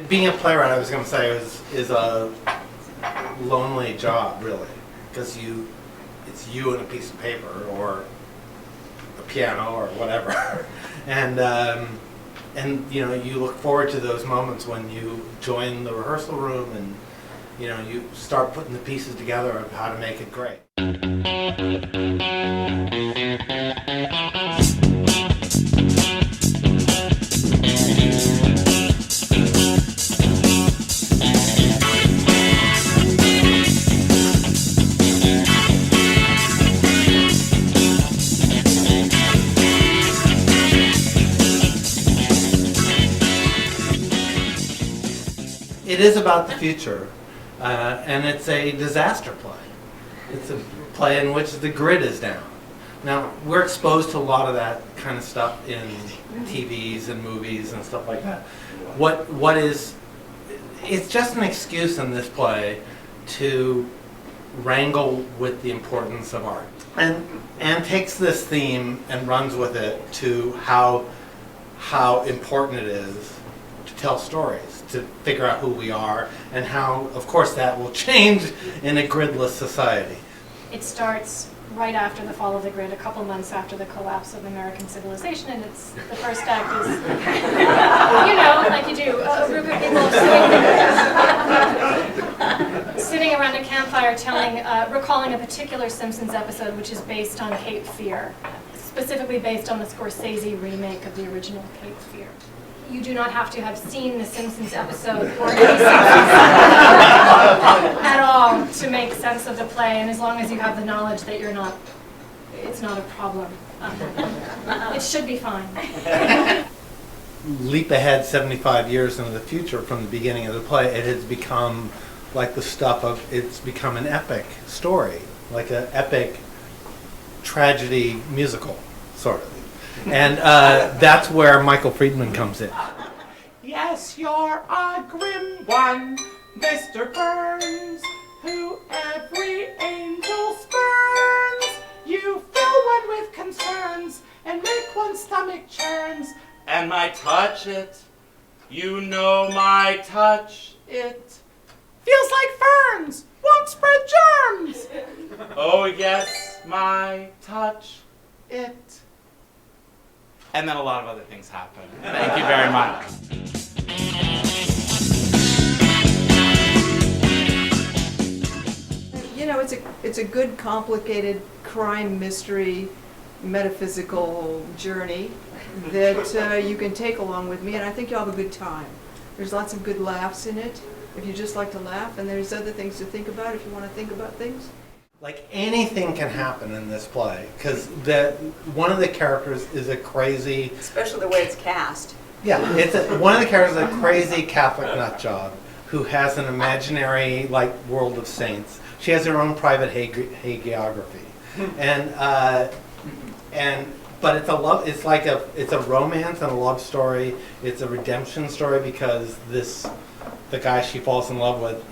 Being a playwright, I was going to say, is a lonely job, really, because it's you and a piece of paper or a piano or whatever, and you know, you look forward to those moments when you join the rehearsal room and you know, you start putting the pieces together of how to make it great. It is about the future, and it's a disaster play. It's a play in which the grid is down. Now, we're exposed to a lot of that kind of stuff in TVs and movies and stuff like that. It's just an excuse in this play to wrangle with the importance of art. And takes this theme and runs with it to how important it is to tell stories, to figure out who we are, and how, of course, that will change in a gridless society. It starts right after the fall of the grid, a couple months after the collapse of American civilization, and it's the first act is, you know, like you do, a group of people sitting around a campfire recalling a particular Simpsons episode which is based on Cape Fear, specifically based on the Scorsese remake of the original Cape Fear. You do not have to have seen the Simpsons episode or any Simpsons at all to make sense of the play, and as long as you have the knowledge that it's not a problem. It should be fine. Leap ahead 75 years into the future from the beginning of the play, it has become like it's become an epic story, like an epic tragedy musical, sort of. And that's where Michael Friedman comes in. Yes, you're a grim one, Mr. Burns, who every angel spurns. You fill one with concerns and make one's stomach churns. And my touch it, you know my touch it, feels like ferns, won't spread germs. Oh yes, my touch it. And then a lot of other things happen. Thank you very much. You know, it's a good, complicated crime mystery, metaphysical journey that you can take along with me, and I think you'll have a good time. There's lots of good laughs in it, if you just like to laugh, and there's other things to think about if you want to think about things. Like anything can happen in this play, because one of the characters is a crazy... Especially the way it's cast. Yeah, one of the characters is a crazy Catholic nut job who has an imaginary world of saints. She has her own private hagiography, but it's a romance and a love story. It's a redemption story because the guy she falls in love with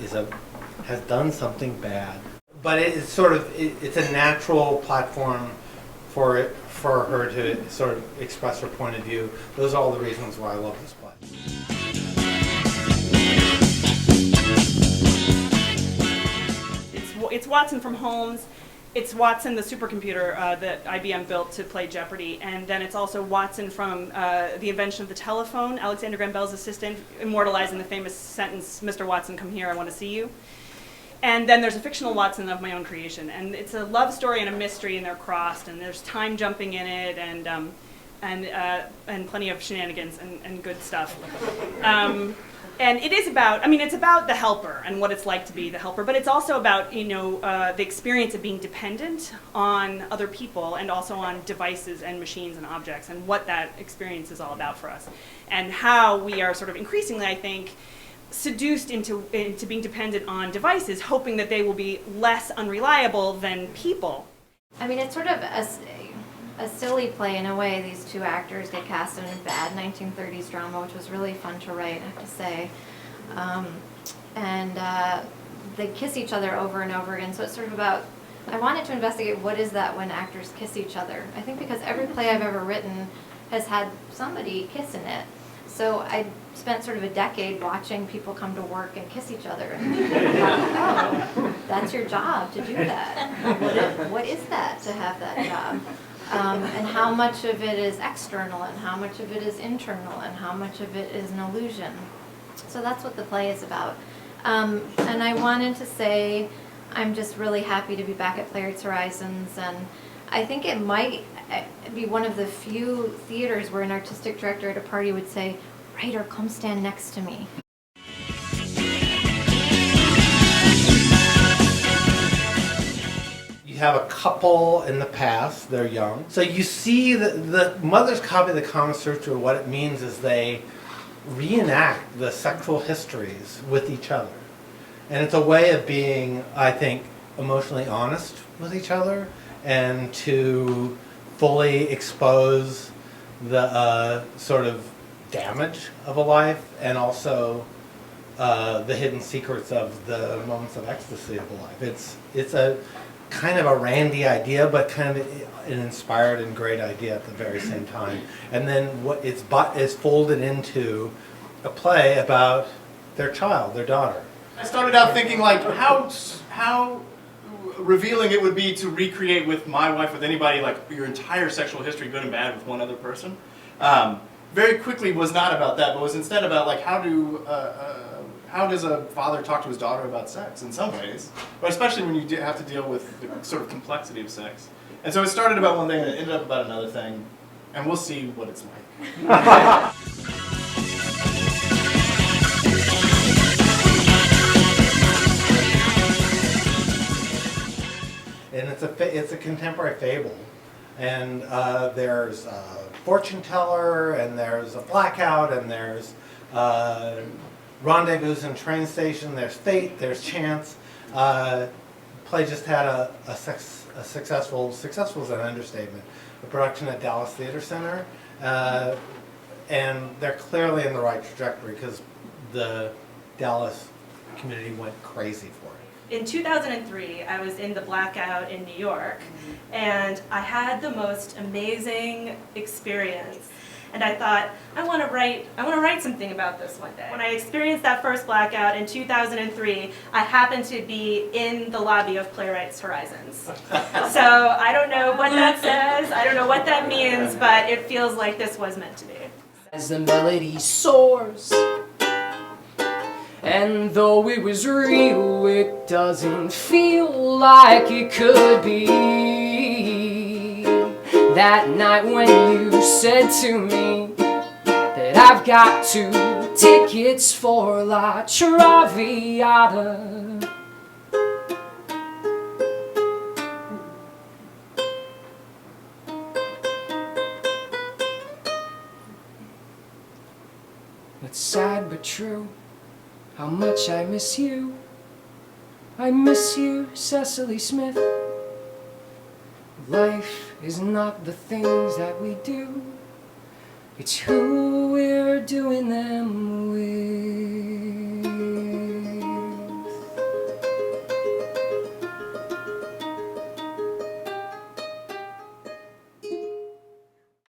has done something bad. But it's a natural platform for her to sort of express her point of view. Those are all the reasons why I love this play. It's Watson from Holmes. It's Watson, the supercomputer that IBM built to play Jeopardy, and then it's also Watson from the invention of the telephone, Alexander Graham Bell's assistant, immortalizing the famous sentence, "Mr. Watson, come here, I want to see you." And then there's a fictional Watson of my own creation, and it's a love story and a mystery, and they're crossed, and there's time jumping in it, and plenty of shenanigans and good stuff. And it is about, it's about the helper and what it's like to be the helper, but it's also about, the experience of being dependent on other people and also on devices and machines and objects, and what that experience is all about for us, and how we are sort of increasingly, I think, seduced into being dependent on devices, hoping that they will be less unreliable than people. It's sort of a silly play in a way. These two actors get cast in a bad 1930s drama, which was really fun to write, I have to say. They kiss each other over and over again, so it's sort of about, I wanted to investigate what is that when actors kiss each other. I think because every play I've ever written has had somebody kiss in it. So I spent sort of a decade watching people come to work and kiss each other. And oh, that's your job to do that. What is that to have that job? And how much of it is external and how much of it is internal and how much of it is an illusion. So that's what the play is about. And I wanted to say I'm just really happy to be back at Playwrights Horizons, and I think it might be one of the few theaters where an artistic director at a party would say, "Writer, come stand next to me." You have a couple in the past, they're young. So you see the mother's copy of the Kama Sutra, what it means is they reenact the sexual histories with each other. And it's a way of being, I think, emotionally honest with each other and to fully expose the sort of damage of a life and also the hidden secrets of the moments of ecstasy of a life. It's a kind of a randy idea, but kind of an inspired and great idea at the very same time. And then what it's folded into a play about their child, their daughter. I started out thinking like how revealing it would be to recreate with my wife, with anybody, like your entire sexual history, good and bad, with one other person. Very quickly was not about that, but was instead about like how does a father talk to his daughter about sex in some ways, but especially when you have to deal with the sort of complexity of sex. And so it started about one thing and it ended up about another thing, and we'll see what it's like. And it's a contemporary fable, and there's a fortune teller, and there's a blackout, and there's rendezvous in train station. There's fate. There's chance. Play just had a successful is an understatement. A production at Dallas Theater Center, and they're clearly in the right trajectory because the Dallas community went crazy for it. In 2003, I was in the blackout in New York, and I had the most amazing experience. And I thought, I want to write something about this one day. When I experienced that first blackout in 2003, I happened to be in the lobby of Playwrights Horizons. So I don't know what that says, I don't know what that means, but it feels like this was meant to be. As the melody soars, and though it was real, it doesn't feel like it could be. That night when you said to me that I've got 2 tickets for La Traviata. It's sad but true, how much I miss you. I miss you, Cecily Smith. Life is not the things that we do, it's who we're doing them with.